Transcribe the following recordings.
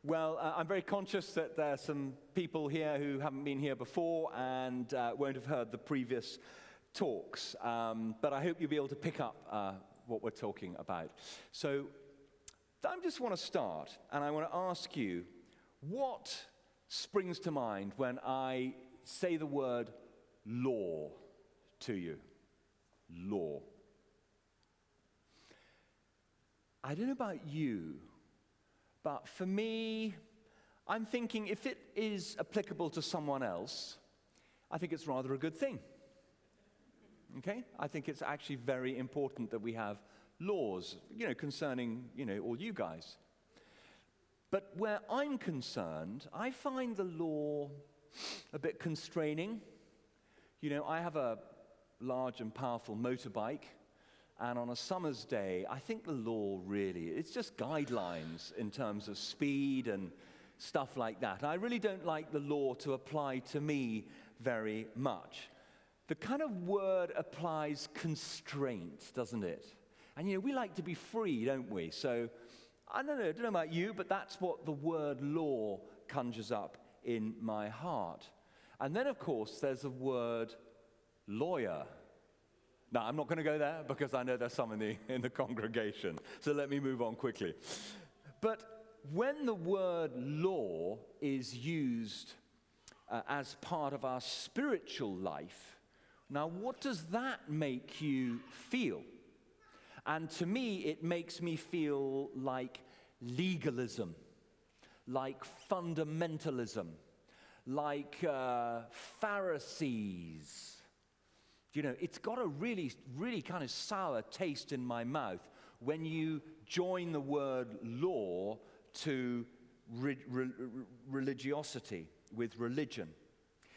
Well, I'm very conscious that there are some people here who haven't been here before and won't have heard the previous talks, but I hope you'll be able to pick up what we're talking about. So I just want to start, and I want to ask you, what springs to mind when I say the word law to you? Law. I don't know about you, but for me, I'm thinking if it is applicable to someone else, I think it's rather a good thing. Okay? I think it's actually very important that we have laws, concerning, all you guys. But where I'm concerned, I find the law a bit constraining. I have a large and powerful motorbike, and on a summer's day, I think the law really, it's just guidelines in terms of speed and stuff like that. I really don't like the law to apply to me very much. The kind of word applies constraint, doesn't it? And we like to be free, don't we? So, I don't know about you, but that's what the word law conjures up in my heart. And then, of course, there's the word lawyer. Now, I'm not going to go there because I know there's some in the congregation. So let me move on quickly. But when the word law is used as part of our spiritual life, now what does that make you feel? And to me, it makes me feel like legalism, like fundamentalism, like Pharisees. It's got a really, really kind of sour taste in my mouth when you join the word law to religiosity, with religion.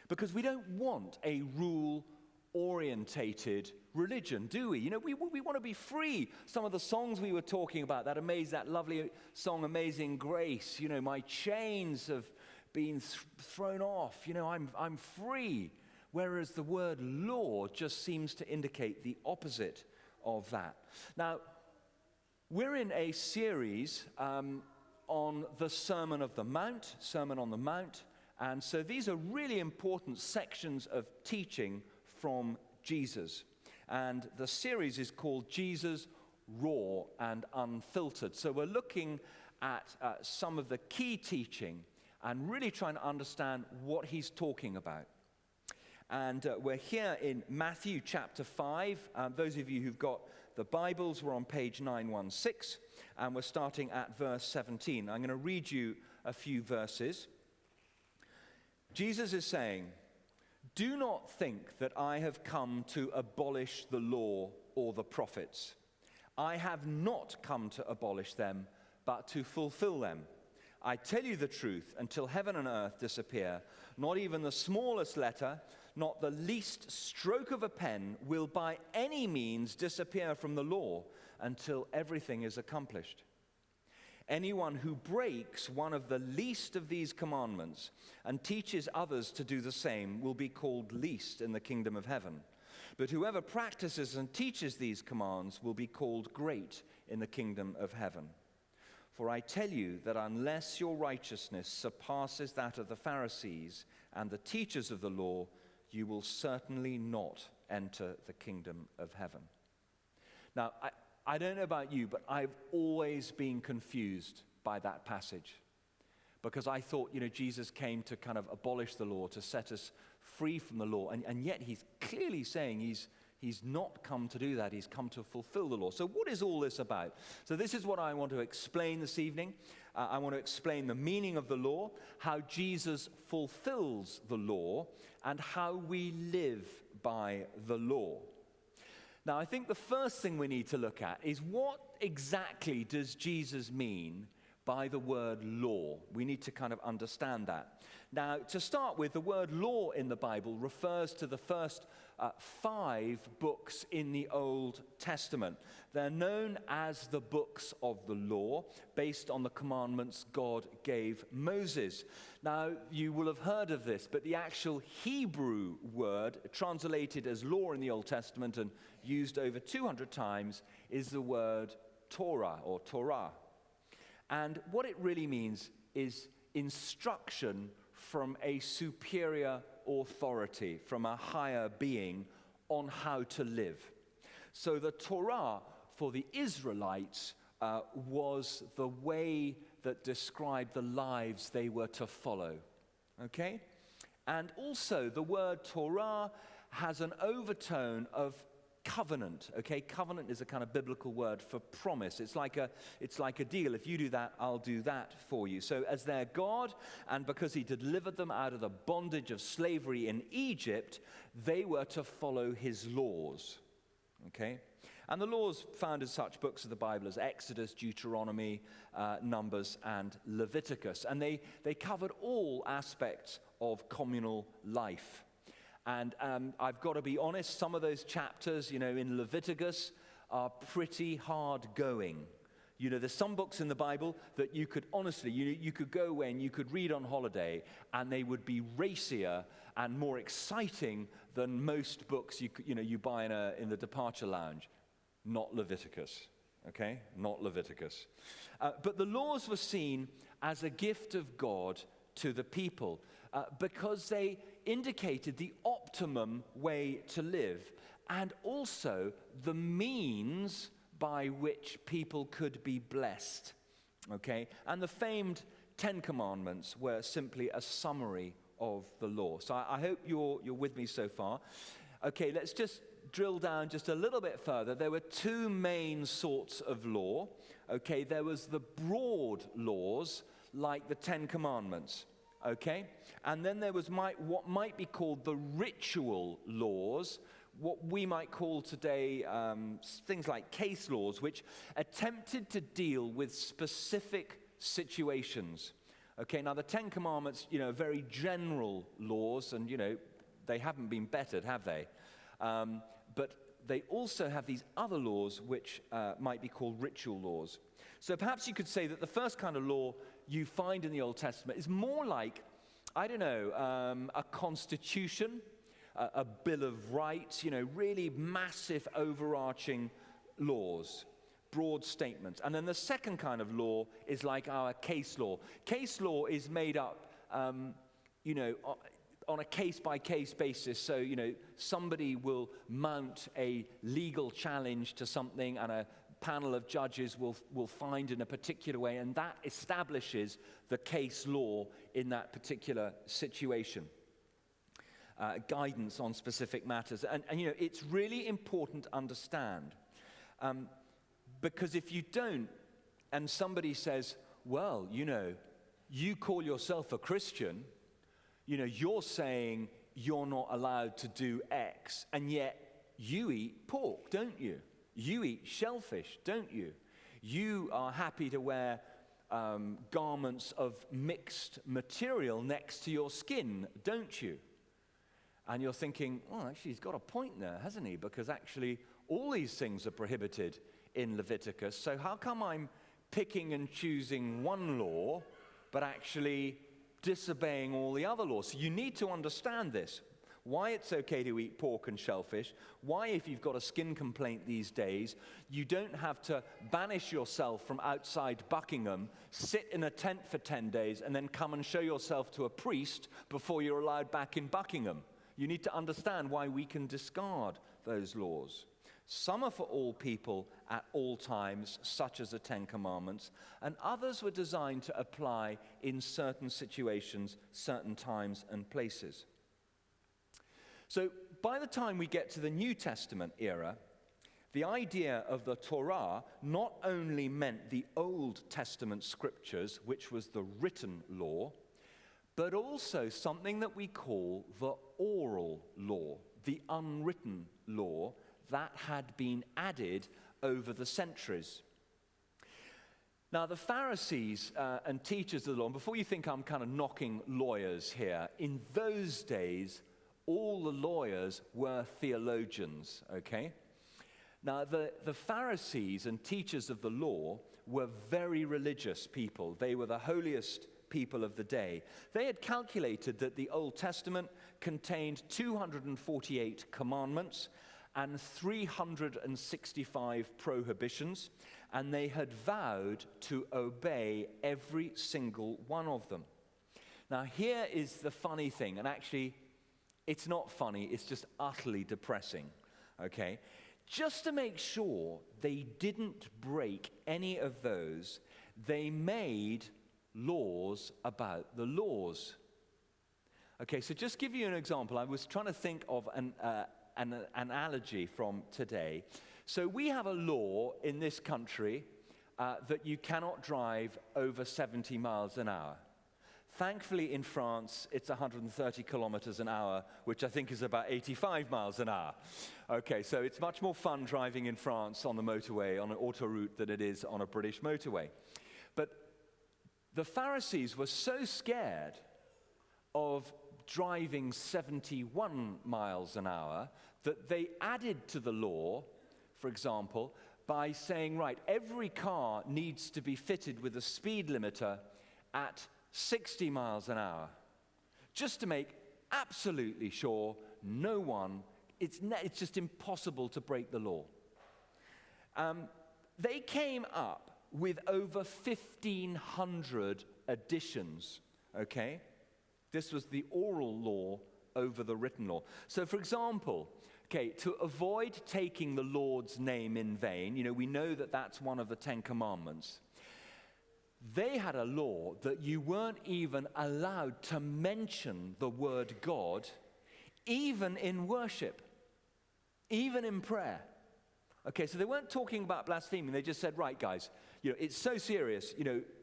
Because we don't want a rule-orientated religion, do we? We want to be free. Some of the songs we were talking about, that lovely song, Amazing Grace, my chains have been thrown off, I'm free. Whereas the word law just seems to indicate the opposite of that. Now, we're in a series on the Sermon on the Mount, and so these are really important sections of teaching from Jesus. And the series is called Jesus Raw and Unfiltered. So we're looking at some of the key teaching and really trying to understand what he's talking about. And we're here in Matthew chapter 5. Those of you who've got the Bibles, we're on page 916, and we're starting at verse 17. I'm going to read you a few verses. Jesus is saying, "Do not think that I have come to abolish the law or the prophets. I have not come to abolish them, but to fulfill them. I tell you the truth, until heaven and earth disappear, not even the smallest letter, not the least stroke of a pen will by any means disappear from the law until everything is accomplished. Anyone who breaks one of the least of these commandments and teaches others to do the same will be called least in the kingdom of heaven. But whoever practices and teaches these commands will be called great in the kingdom of heaven. For I tell you that unless your righteousness surpasses that of the Pharisees and the teachers of the law, you will certainly not enter the kingdom of heaven." Now, I don't know about you, but I've always been confused by that passage. Because I thought, Jesus came to kind of abolish the law, to set us free from the law. And yet he's clearly saying he's not come to do that. He's come to fulfill the law. So what is all this about? So this is what I want to explain this evening. I want to explain the meaning of the law, how Jesus fulfills the law, and how we live by the law. Now, I think the first thing we need to look at is what exactly does Jesus mean by the word law? We need to kind of understand that. Now, to start with, the word law in the Bible refers to the first 5 books in the Old Testament. They're known as the books of the law, based on the commandments God gave Moses. Now, you will have heard of this, but the actual Hebrew word, translated as law in the Old Testament and used over 200 times, is the word Torah or Torah. And what it really means is instruction from a superior authority, from a higher being on how to live. So the Torah for the Israelites was the way that described the lives they were to follow. Okay? And also the word Torah has an overtone of covenant. Okay? Covenant is a kind of biblical word for promise. It's like a deal. If you do that, I'll do that for you. So as their God, and because he delivered them out of the bondage of slavery in Egypt, they were to follow his laws. Okay? And the laws found in such books of the Bible as Exodus, Deuteronomy, Numbers, and Leviticus. And they covered all aspects of communal life. And I've got to be honest, some of those chapters, in Leviticus are pretty hard going. There's some books in the Bible that you could honestly, you could go away and you could read on holiday, and they would be racier and more exciting than most books you buy in the departure lounge. Not Leviticus, okay? Not Leviticus. But the laws were seen as a gift of God to the people because they indicated the optimum way to live and also the means by which people could be blessed, okay? And the famed Ten Commandments were simply a summary of the law. So I hope you're with me so far. Okay, let's just drill down just a little bit further. There were two main sorts of law. Okay, there was the broad laws, like the Ten Commandments. Okay, and then there was what might be called the ritual laws, what we might call today things like case laws, which attempted to deal with specific situations. Okay, now the Ten Commandments, very general laws, and they haven't been bettered, have they? But they also have these other laws which might be called ritual laws. So perhaps you could say that the first kind of law you find in the Old Testament is more like, a constitution, a Bill of Rights, really massive overarching laws, broad statements. And then the second kind of law is like our case law. Case law is made up, on a case-by-case basis. So, somebody will mount a legal challenge to something, and a panel of judges will find in a particular way, and that establishes the case law in that particular situation. Guidance on specific matters. And it's really important to understand. Because if you don't, and somebody says, well, you call yourself a Christian, you're saying you're not allowed to do X, and yet you eat pork, don't you? You eat shellfish, don't you? You are happy to wear garments of mixed material next to your skin, don't you? And you're thinking, well, actually, he's got a point there, hasn't he? Because actually, all these things are prohibited in Leviticus. So how come I'm picking and choosing one law, but actually disobeying all the other laws? So you need to understand this. Why it's okay to eat pork and shellfish, why if you've got a skin complaint these days, you don't have to banish yourself from outside Buckingham, sit in a tent for 10 days, and then come and show yourself to a priest before you're allowed back in Buckingham. You need to understand why we can discard those laws. Some are for all people at all times, such as the Ten Commandments, and others were designed to apply in certain situations, certain times and places. So by the time we get to the New Testament era, the idea of the Torah not only meant the Old Testament scriptures, which was the written law, but also something that we call the oral law, the unwritten law that had been added over the centuries. Now, the Pharisees and teachers of the law, and before you think I'm kind of knocking lawyers here, in those days, all the lawyers were theologians, okay? Now, the Pharisees and teachers of the law were very religious people. They were the holiest people of the day. They had calculated that the Old Testament contained 248 commandments, and 365 prohibitions, and they had vowed to obey every single one of them. Now, here is the funny thing, and actually, it's not funny, it's just utterly depressing, okay? Just to make sure they didn't break any of those, they made laws about the laws. Okay, so just give you an example. I was trying to think of an analogy from today. So we have a law in this country that you cannot drive over 70 miles an hour. Thankfully, in France, it's 130 kilometers an hour, which I think is about 85 miles an hour. Okay, so it's much more fun driving in France on the motorway, on an autoroute, than it is on a British motorway. But the Pharisees were so scared of driving 71 miles an hour that they added to the law, for example, by saying, right, every car needs to be fitted with a speed limiter at 60 miles an hour, just to make absolutely sure no one, it's just impossible to break the law. They came up with over 1,500 additions, okay? This was the oral law over the written law. So, for example, okay, to avoid taking the Lord's name in vain, we know that that's one of the 10 Commandments. They had a law that you weren't even allowed to mention the word God, even in worship, even in prayer. Okay, so they weren't talking about blaspheming. They just said, right, guys, it's so serious,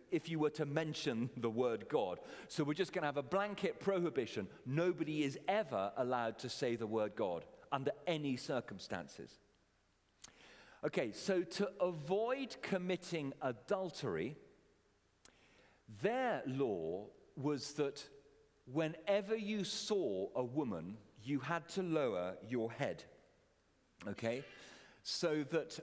if you were to mention the word God. So we're just going to have a blanket prohibition. Nobody is ever allowed to say the word God under any circumstances. Okay, so to avoid committing adultery, their law was that whenever you saw a woman, you had to lower your head, okay? So that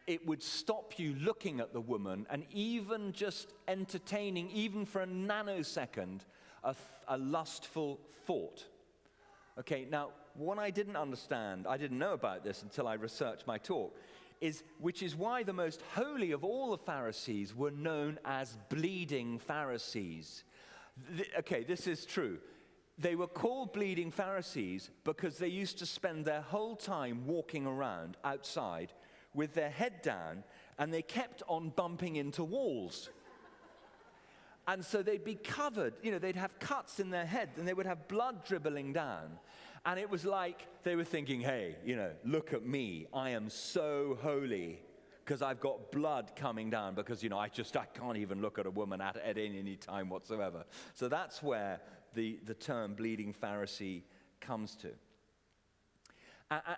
it would stop you looking at the woman and even just entertaining, even for a nanosecond, a lustful thought. Okay, now, what I didn't understand, I didn't know about this until I researched my talk, which is why the most holy of all the Pharisees were known as bleeding Pharisees. Okay, this is true. They were called bleeding Pharisees because they used to spend their whole time walking around outside with their head down, and they kept on bumping into walls. And so they'd be covered, they'd have cuts in their head, and they would have blood dribbling down. And it was like they were thinking, hey, look at me. I am so holy because I've got blood coming down because, I can't even look at a woman at any time whatsoever. So that's where the term bleeding Pharisee comes to.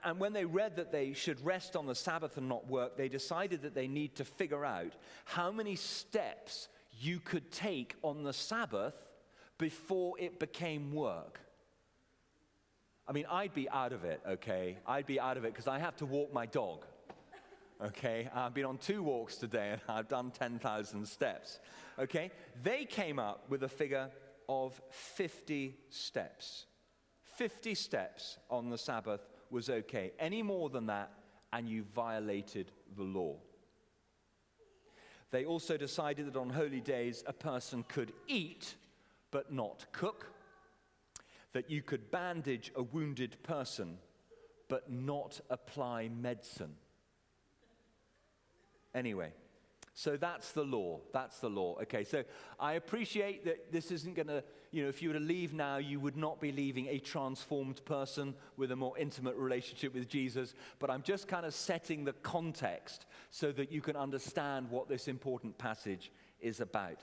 And when they read that they should rest on the Sabbath and not work, they decided that they need to figure out how many steps you could take on the Sabbath before it became work. I mean, I'd be out of it, okay? I'd be out of it because I have to walk my dog, okay? I've been on 2 walks today and I've done 10,000 steps, okay? They came up with a figure of 50 steps. 50 steps on the Sabbath was okay. Any more than that, and you violated the law. They also decided that on holy days, a person could eat but not cook. That you could bandage a wounded person, but not apply medicine. Anyway, so that's the law. That's the law. Okay, so I appreciate that this isn't going to, if you were to leave now, you would not be leaving a transformed person with a more intimate relationship with Jesus, but I'm just kind of setting the context so that you can understand what this important passage is about.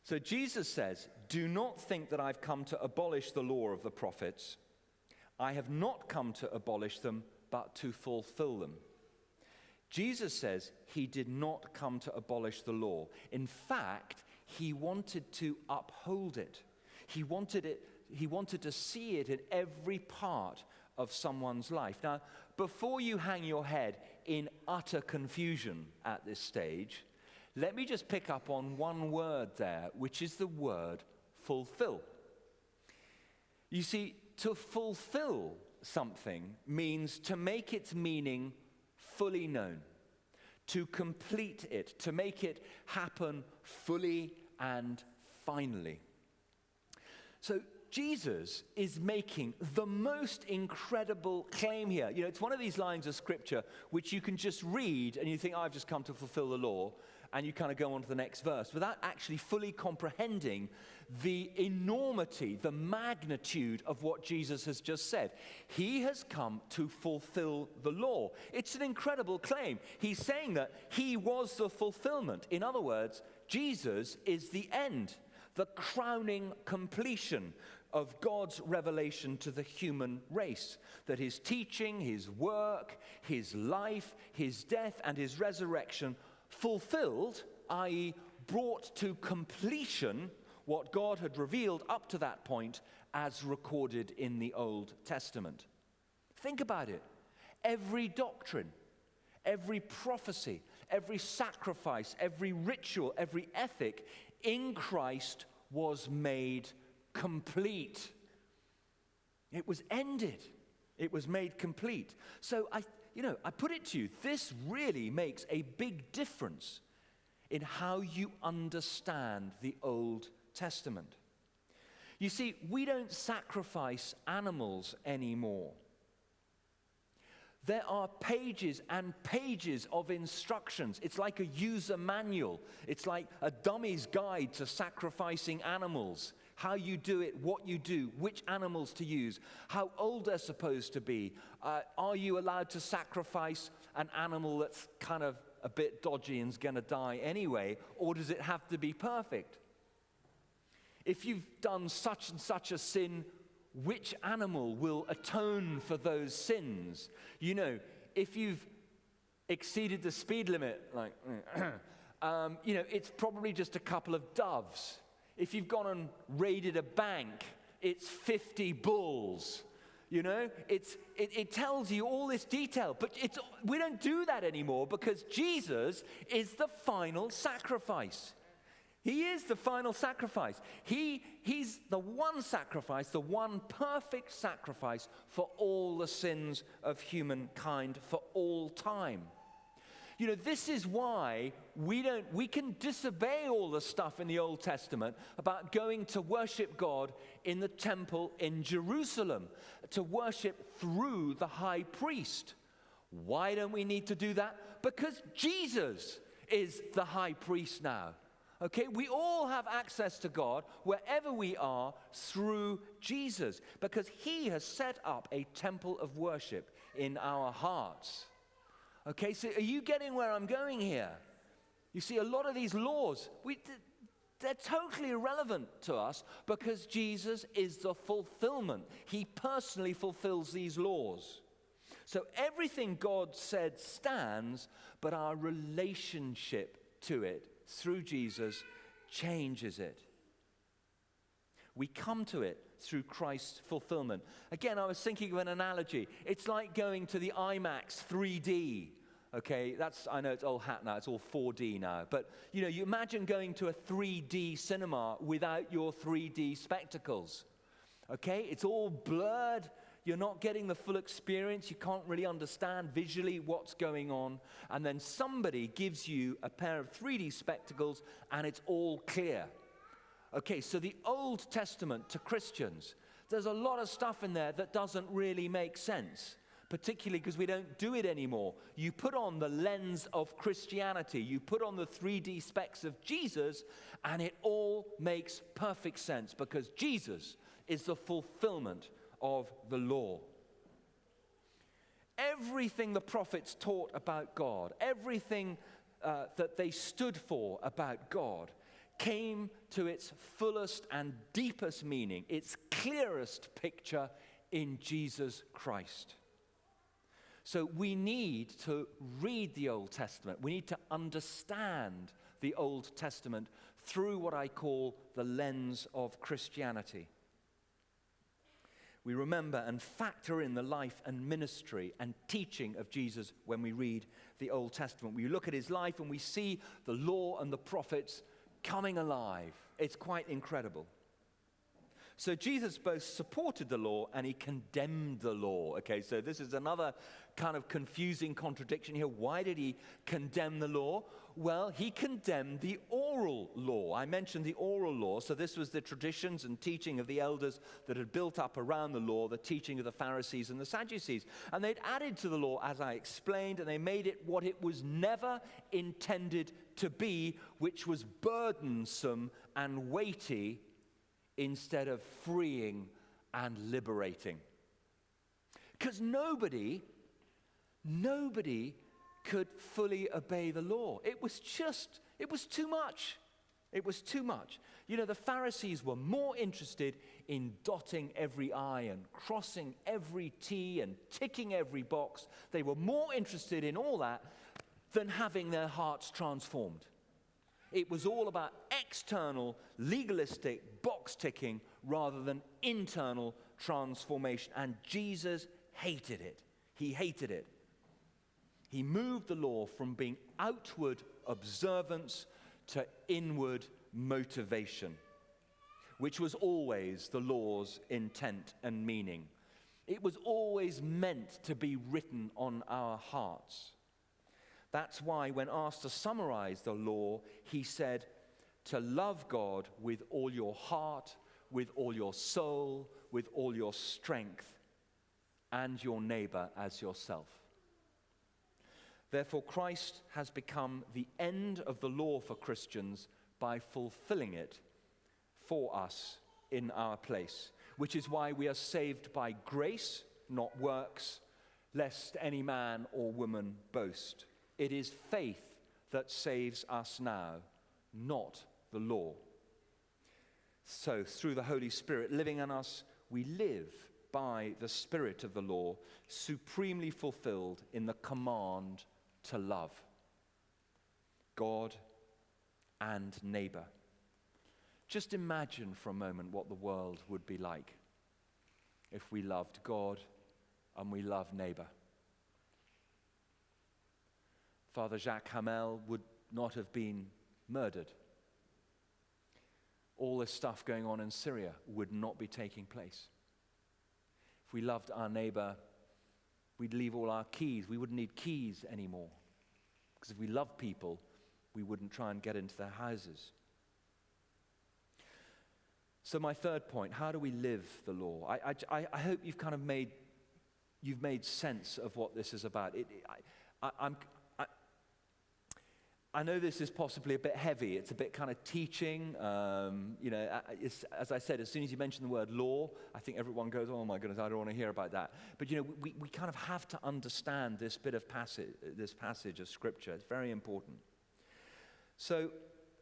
So Jesus says, do not think that I've come to abolish the law of the prophets. I have not come to abolish them, but to fulfill them. Jesus says he did not come to abolish the law. In fact, he wanted to uphold it. He wanted to see it in every part of someone's life. Now, before you hang your head in utter confusion at this stage, let me just pick up on one word there, which is the word fulfill. You see, to fulfill something means to make its meaning fully known, to complete it, to make it happen fully and finally. So Jesus is making the most incredible claim here. You know, it's one of these lines of scripture which you can just read and you think, I've just come to fulfill the law, and you kind of go on to the next verse without actually fully comprehending the enormity, the magnitude of what Jesus has just said. He has come to fulfill the law. It's an incredible claim. He's saying that he was the fulfillment. In other words, Jesus is the end, the crowning completion of God's revelation to the human race. That his teaching, his work, his life, his death, and his resurrection fulfilled, i.e., brought to completion what God had revealed up to that point as recorded in the Old Testament. Think about it. Every doctrine, every prophecy, every sacrifice, every ritual, every ethic in Christ was made complete. It was ended. It was made complete. So I put it to you, this really makes a big difference in how you understand the Old Testament. You see, we don't sacrifice animals anymore. There are pages and pages of instructions. It's like a user manual. It's like a dummy's guide to sacrificing animals. How you do it, what you do, which animals to use, how old they're supposed to be. Are you allowed to sacrifice an animal that's kind of a bit dodgy and's going to die anyway, or does it have to be perfect? If you've done such and such a sin, which animal will atone for those sins? You know, if you've exceeded the speed limit, like, it's probably just a couple of doves. If you've gone and raided a bank, it's 50 bulls. You know, it tells you all this detail, but we don't do that anymore because Jesus is the final sacrifice. He is the final sacrifice. He's the one sacrifice, the one perfect sacrifice for all the sins of humankind for all time. You know, this is why we can disobey all the stuff in the Old Testament about going to worship God in the temple in Jerusalem, to worship through the high priest. Why don't we need to do that? Because Jesus is the high priest now. Okay, we all have access to God wherever we are through Jesus, because he has set up a temple of worship in our hearts. Okay, so are you getting where I'm going here? You see, a lot of these laws, they're totally irrelevant to us because Jesus is the fulfillment. He personally fulfills these laws. So everything God said stands, but our relationship to it through Jesus changes it. We come to it through Christ's fulfillment. Again, I was thinking of an analogy. It's like going to the IMAX 3D. Okay, I know it's old hat now, it's all 4D now. But, you imagine going to a 3D cinema without your 3D spectacles. Okay, it's all blurred. You're not getting the full experience. You can't really understand visually what's going on. And then somebody gives you a pair of 3D spectacles and it's all clear. Okay, so the Old Testament to Christians, there's a lot of stuff in there that doesn't really make sense, particularly because we don't do it anymore. You put on the lens of Christianity, you put on the 3D specs of Jesus, and it all makes perfect sense because Jesus is the fulfillment of the law. Everything the prophets taught about God, everything that they stood for about God, came to its fullest and deepest meaning, its clearest picture in Jesus Christ. So we need to read the Old Testament. We need to understand the Old Testament through what I call the lens of Christianity. We remember and factor in the life and ministry and teaching of Jesus when we read the Old Testament. We look at his life and we see the law and the prophets coming alive. It's quite incredible. So Jesus both supported the law and he condemned the law. Okay, so this is another kind of confusing contradiction here. Why did he condemn the law? Well, he condemned the oral law. I mentioned the oral law. So this was the traditions and teaching of the elders that had built up around the law, the teaching of the Pharisees and the Sadducees. And they'd added to the law, as I explained, and they made it what it was never intended to be, which was burdensome and weighty instead of freeing and liberating. Because nobody could fully obey the law. It was too much. It was too much. You know, the Pharisees were more interested in dotting every I and crossing every T and ticking every box. They were more interested in all that than having their hearts transformed. It was all about external, legalistic box ticking rather than internal transformation. And Jesus hated it. He hated it. He moved the law from being outward observance to inward motivation, which was always the law's intent and meaning. It was always meant to be written on our hearts. That's why when asked to summarize the law, he said to love God with all your heart, with all your soul, with all your strength, and your neighbor as yourself. Therefore, Christ has become the end of the law for Christians by fulfilling it for us in our place, which is why we are saved by grace, not works, lest any man or woman boast. It is faith that saves us now, not the law. So, through the Holy Spirit living in us, we live by the Spirit of the law, supremely fulfilled in the command to love God and neighbor. Just imagine for a moment what the world would be like if we loved God and we loved neighbor. Father Jacques Hamel would not have been murdered. All this stuff going on in Syria would not be taking place. If we loved our neighbor, we'd leave all our keys. We wouldn't need keys anymore. Because if we love people, we wouldn't try and get into their houses. So my third point, how do we live the law? I hope you've kind of made sense of what this is about. I know this is possibly a bit heavy. It's a bit kind of teaching. As I said, as soon as you mention the word law, I think everyone goes, oh my goodness, I don't want to hear about that. But we kind of have to understand this passage of Scripture. It's very important. So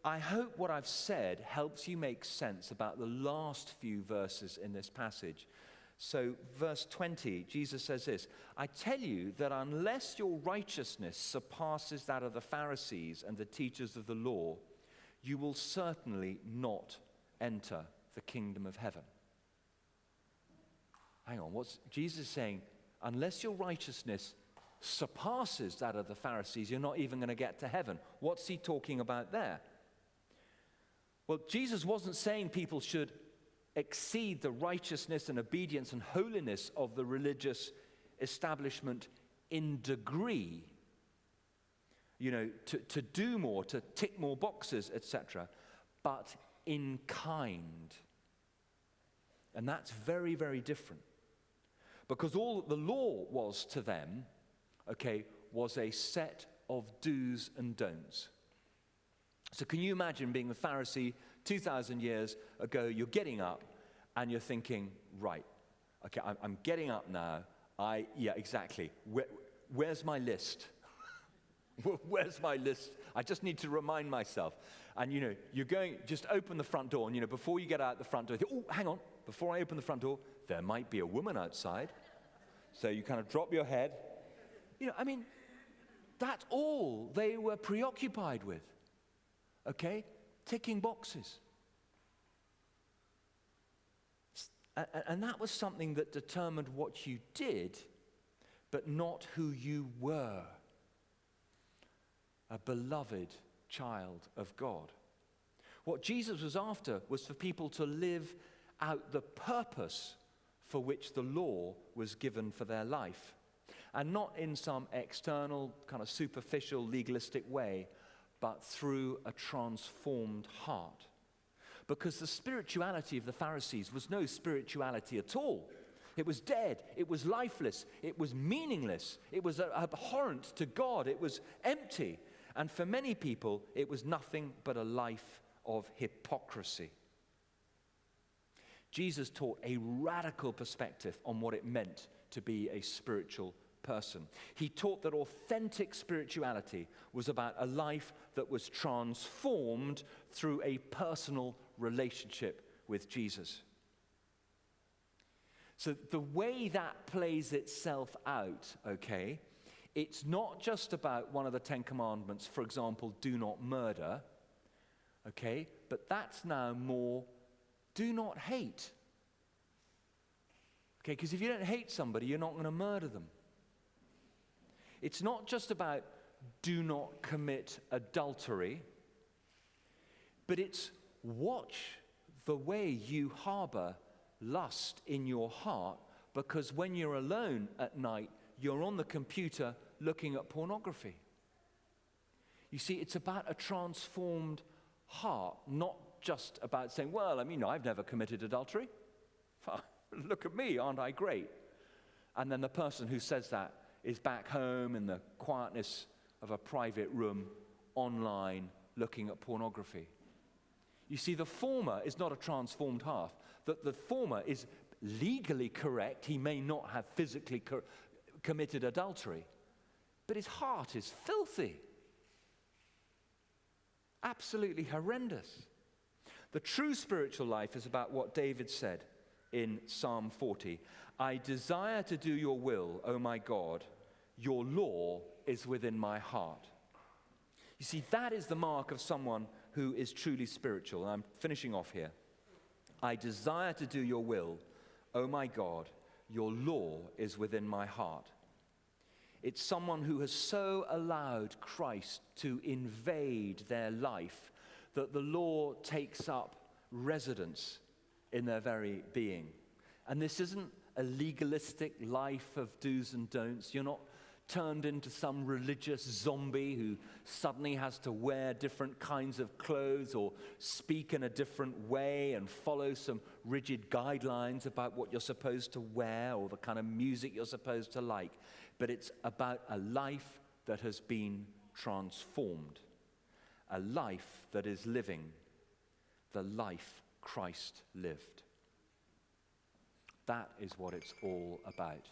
I hope what I've said helps you make sense about the last few verses in this passage. So verse 20, Jesus says this, I tell you that unless your righteousness surpasses that of the Pharisees and the teachers of the law, you will certainly not enter the kingdom of heaven. Hang on, what's Jesus saying? Unless your righteousness surpasses that of the Pharisees, you're not even going to get to heaven. What's he talking about there? Well, Jesus wasn't saying people should exceed the righteousness and obedience and holiness of the religious establishment in degree, to do more, to tick more boxes, etc., but in kind. And that's very, very different. Because all that the law was to them, was a set of do's and don'ts. So can you imagine being the Pharisee 2,000 years ago? You're getting up and you're thinking, right, okay, I'm getting up now. Exactly. Where's my list? Where's my list? I just need to remind myself. And you're going, just open the front door, and before you get out the front door, you think, oh, hang on, before I open the front door, there might be a woman outside. So you kind of drop your head. That's all they were preoccupied with. Ticking boxes. And that was something that determined what you did, but not who you were. A beloved child of God. What Jesus was after was for people to live out the purpose for which the law was given for their life. And not in some external, kind of superficial, legalistic way, but through a transformed heart. Because the spirituality of the Pharisees was no spirituality at all. It was dead, it was lifeless, it was meaningless, it was abhorrent to God, it was empty. And for many people, it was nothing but a life of hypocrisy. Jesus taught a radical perspective on what it meant to be a spiritual person. He taught that authentic spirituality was about a life that was transformed through a personal relationship with Jesus. So the way that plays itself out, okay, it's not just about one of the 10 commandments, for example, do not murder, okay, but that's now more, do not hate. Okay, because if you don't hate somebody, you're not going to murder them. It's not just about do not commit adultery, but it's watch the way you harbor lust in your heart, because when you're alone at night, you're on the computer looking at pornography. You see, it's about a transformed heart, not just about saying, well, I've never committed adultery. Look at me, aren't I great? And then the person who says that is back home in the quietness of a private room, online, looking at pornography. You see, the former is not a transformed heart. The former is legally correct. He may not have physically committed adultery, but his heart is filthy. Absolutely horrendous. The true spiritual life is about what David said in Psalm 40. I desire to do your will, O my God. Your law is within my heart. You see, that is the mark of someone who is truly spiritual. I'm finishing off here. I desire to do your will, O my God. Your law is within my heart. It's someone who has so allowed Christ to invade their life that the law takes up residence in their very being. And this isn't a legalistic life of do's and don'ts. You're not turned into some religious zombie who suddenly has to wear different kinds of clothes or speak in a different way and follow some rigid guidelines about what you're supposed to wear or the kind of music you're supposed to like. But it's about a life that has been transformed, a life that is living the life Christ lived. That is what it's all about.